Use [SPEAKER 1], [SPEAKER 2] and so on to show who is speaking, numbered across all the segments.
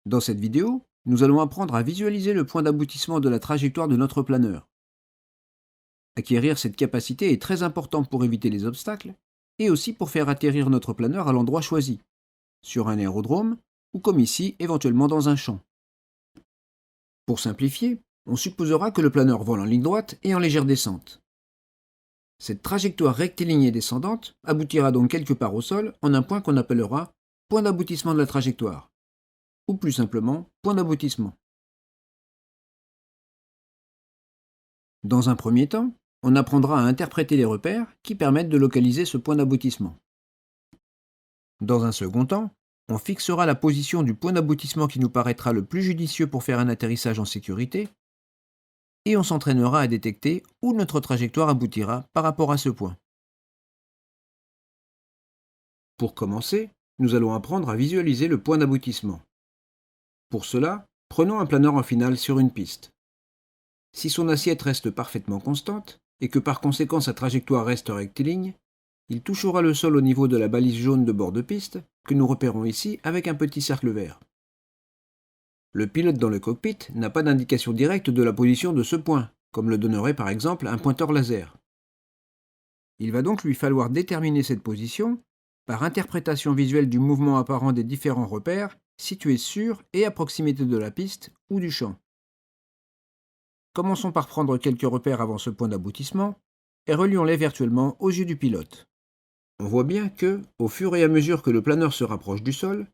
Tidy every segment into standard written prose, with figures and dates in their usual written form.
[SPEAKER 1] Dans cette vidéo, nous allons apprendre à visualiser le point d'aboutissement de la trajectoire de notre planeur. Acquérir cette capacité est très important pour éviter les obstacles et aussi pour faire atterrir notre planeur à l'endroit choisi, sur un aérodrome ou comme ici, éventuellement dans un champ. Pour simplifier, on supposera que le planeur vole en ligne droite et en légère descente. Cette trajectoire rectiligne et descendante aboutira donc quelque part au sol en un point qu'on appellera point d'aboutissement de la trajectoire, ou plus simplement point d'aboutissement. Dans un premier temps, on apprendra à interpréter les repères qui permettent de localiser ce point d'aboutissement. Dans un second temps, on fixera la position du point d'aboutissement qui nous paraîtra le plus judicieux pour faire un atterrissage en sécurité, et on s'entraînera à détecter où notre trajectoire aboutira par rapport à ce point. Pour commencer, nous allons apprendre à visualiser le point d'aboutissement. Pour cela, prenons un planeur en finale sur une piste. Si son assiette reste parfaitement constante, et que par conséquent sa trajectoire reste rectiligne, il touchera le sol au niveau de la balise jaune de bord de piste, que nous repérons ici avec un petit cercle vert. Le pilote dans le cockpit n'a pas d'indication directe de la position de ce point, comme le donnerait par exemple un pointeur laser. Il va donc lui falloir déterminer cette position par interprétation visuelle du mouvement apparent des différents repères situés sur et à proximité de la piste ou du champ. Commençons par prendre quelques repères avant ce point d'aboutissement et relions-les virtuellement aux yeux du pilote. On voit bien que, au fur et à mesure que le planeur se rapproche du sol,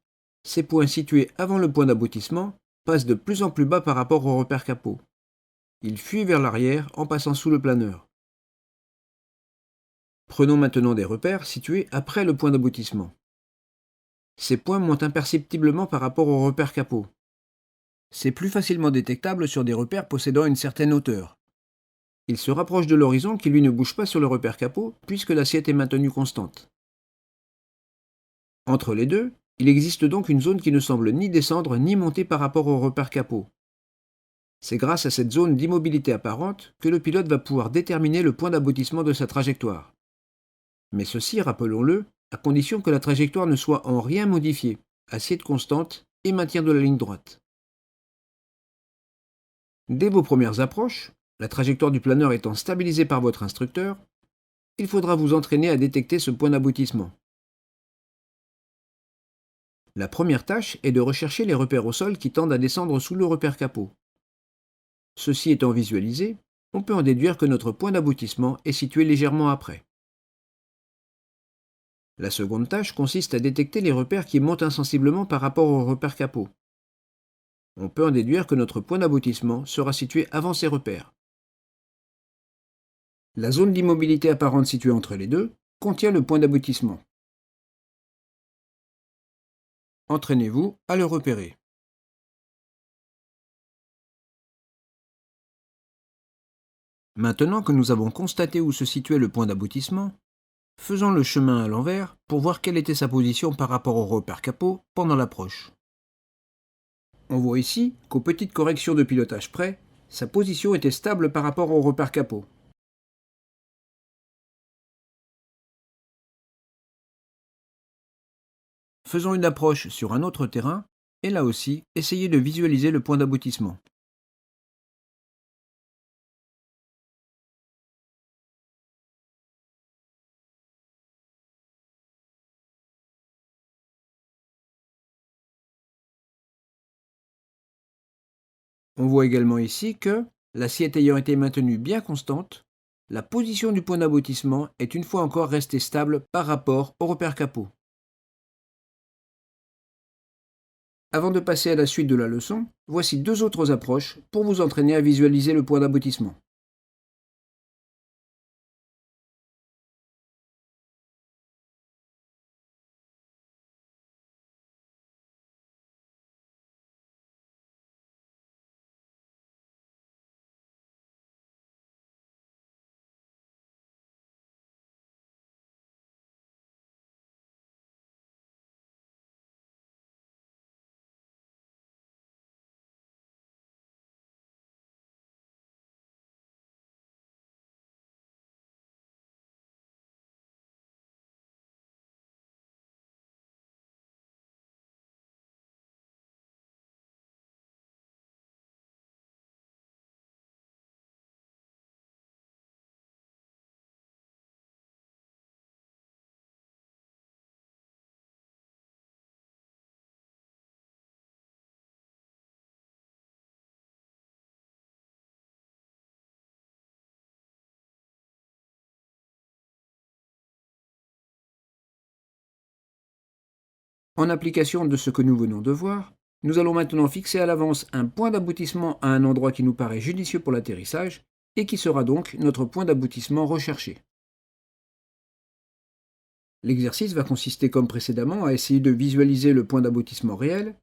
[SPEAKER 1] ces points situés avant le point d'aboutissement passent de plus en plus bas par rapport au repère capot. Ils fuient vers l'arrière en passant sous le planeur. Prenons maintenant des repères situés après le point d'aboutissement. Ces points montent imperceptiblement par rapport au repère capot. C'est plus facilement détectable sur des repères possédant une certaine hauteur. Ils se rapprochent de l'horizon qui lui ne bouge pas sur le repère capot puisque l'assiette est maintenue constante. Entre les deux, il existe donc une zone qui ne semble ni descendre ni monter par rapport au repère capot. C'est grâce à cette zone d'immobilité apparente que le pilote va pouvoir déterminer le point d'aboutissement de sa trajectoire. Mais ceci, rappelons-le, à condition que la trajectoire ne soit en rien modifiée, assiette constante et maintien de la ligne droite. Dès vos premières approches, la trajectoire du planeur étant stabilisée par votre instructeur, il faudra vous entraîner à détecter ce point d'aboutissement. La première tâche est de rechercher les repères au sol qui tendent à descendre sous le repère capot. Ceci étant visualisé, on peut en déduire que notre point d'aboutissement est situé légèrement après. La seconde tâche consiste à détecter les repères qui montent insensiblement par rapport au repère capot. On peut en déduire que notre point d'aboutissement sera situé avant ces repères. La zone d'immobilité apparente située entre les deux contient le point d'aboutissement. Entraînez-vous à le repérer. Maintenant que nous avons constaté où se situait le point d'aboutissement, faisons le chemin à l'envers pour voir quelle était sa position par rapport au repère capot pendant l'approche. On voit ici qu'aux petites corrections de pilotage près, sa position était stable par rapport au repère capot. Faisons une approche sur un autre terrain, et là aussi, essayez de visualiser le point d'aboutissement. On voit également ici que, l'assiette ayant été maintenue bien constante, la position du point d'aboutissement est une fois encore restée stable par rapport au repère capot. Avant de passer à la suite de la leçon, voici deux autres approches pour vous entraîner à visualiser le point d'aboutissement. En application de ce que nous venons de voir, nous allons maintenant fixer à l'avance un point d'aboutissement à un endroit qui nous paraît judicieux pour l'atterrissage et qui sera donc notre point d'aboutissement recherché. L'exercice va consister comme précédemment à essayer de visualiser le point d'aboutissement réel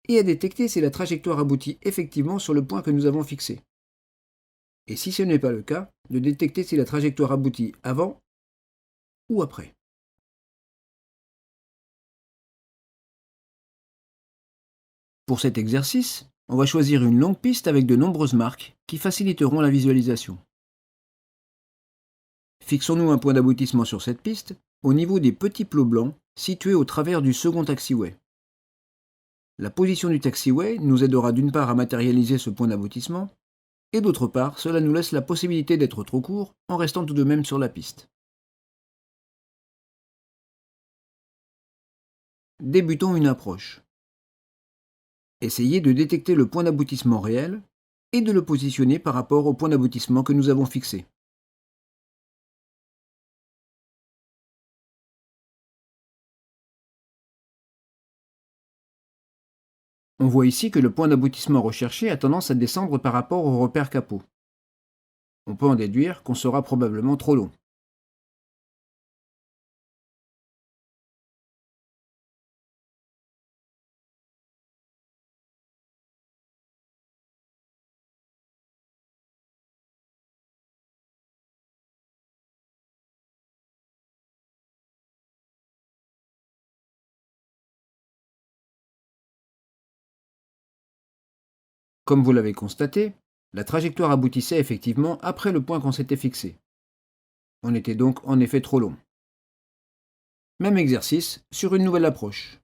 [SPEAKER 1] et à détecter si la trajectoire aboutit effectivement sur le point que nous avons fixé. Et si ce n'est pas le cas, de détecter si la trajectoire aboutit avant ou après. Pour cet exercice, on va choisir une longue piste avec de nombreuses marques qui faciliteront la visualisation. Fixons-nous un point d'aboutissement sur cette piste au niveau des petits plots blancs situés au travers du second taxiway. La position du taxiway nous aidera d'une part à matérialiser ce point d'aboutissement, et d'autre part, cela nous laisse la possibilité d'être trop court en restant tout de même sur la piste. Débutons une approche. Essayez de détecter le point d'aboutissement réel et de le positionner par rapport au point d'aboutissement que nous avons fixé. On voit ici que le point d'aboutissement recherché a tendance à descendre par rapport au repère capot. On peut en déduire qu'on sera probablement trop long. Comme vous l'avez constaté, la trajectoire aboutissait effectivement après le point qu'on s'était fixé. On était donc en effet trop long. Même exercice sur une nouvelle approche.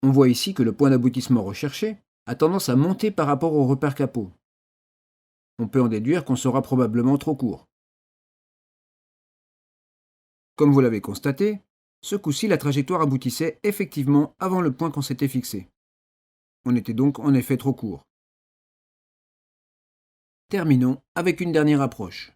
[SPEAKER 1] On voit ici que le point d'aboutissement recherché a tendance à monter par rapport au repère capot. On peut en déduire qu'on sera probablement trop court. Comme vous l'avez constaté, ce coup-ci la trajectoire aboutissait effectivement avant le point qu'on s'était fixé. On était donc en effet trop court. Terminons avec une dernière approche.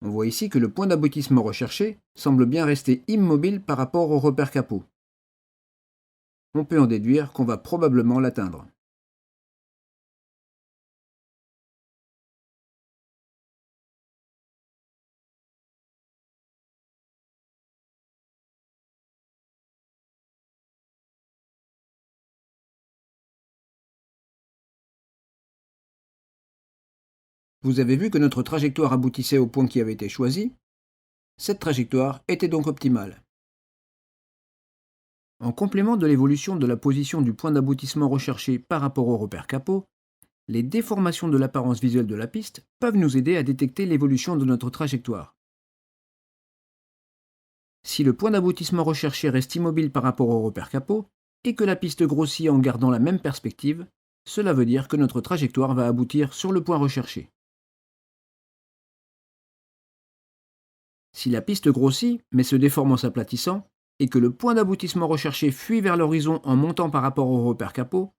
[SPEAKER 1] On voit ici que le point d'aboutissement recherché semble bien rester immobile par rapport au repère capot. On peut en déduire qu'on va probablement l'atteindre. Vous avez vu que notre trajectoire aboutissait au point qui avait été choisi. Cette trajectoire était donc optimale. En complément de l'évolution de la position du point d'aboutissement recherché par rapport au repère capot, les déformations de l'apparence visuelle de la piste peuvent nous aider à détecter l'évolution de notre trajectoire. Si le point d'aboutissement recherché reste immobile par rapport au repère capot, et que la piste grossit en gardant la même perspective, cela veut dire que notre trajectoire va aboutir sur le point recherché. Si la piste grossit, mais se déforme en s'aplatissant, et que le point d'aboutissement recherché fuit vers l'horizon en montant par rapport au repère capot,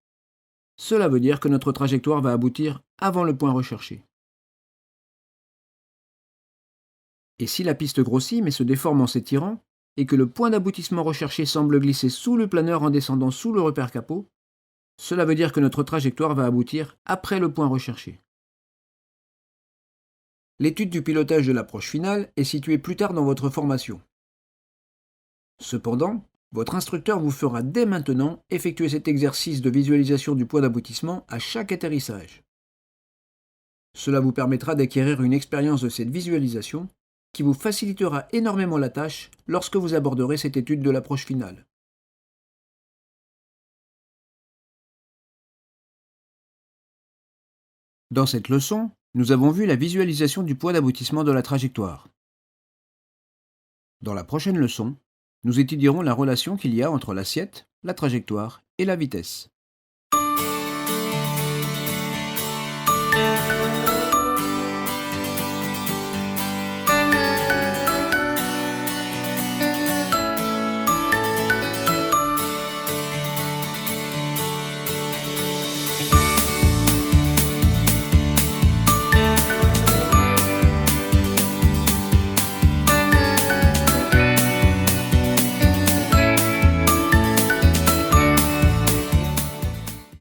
[SPEAKER 1] cela veut dire que notre trajectoire va aboutir avant le point recherché. Et si la piste grossit mais se déforme en s'étirant, et que le point d'aboutissement recherché semble glisser sous le planeur en descendant sous le repère capot, cela veut dire que notre trajectoire va aboutir après le point recherché. L'étude du pilotage de l'approche finale est située plus tard dans votre formation. Cependant, votre instructeur vous fera dès maintenant effectuer cet exercice de visualisation du point d'aboutissement à chaque atterrissage. Cela vous permettra d'acquérir une expérience de cette visualisation qui vous facilitera énormément la tâche lorsque vous aborderez cette étude de l'approche finale. Dans cette leçon, nous avons vu la visualisation du point d'aboutissement de la trajectoire. Dans la prochaine leçon, nous étudierons la relation qu'il y a entre l'assiette, la trajectoire et la vitesse.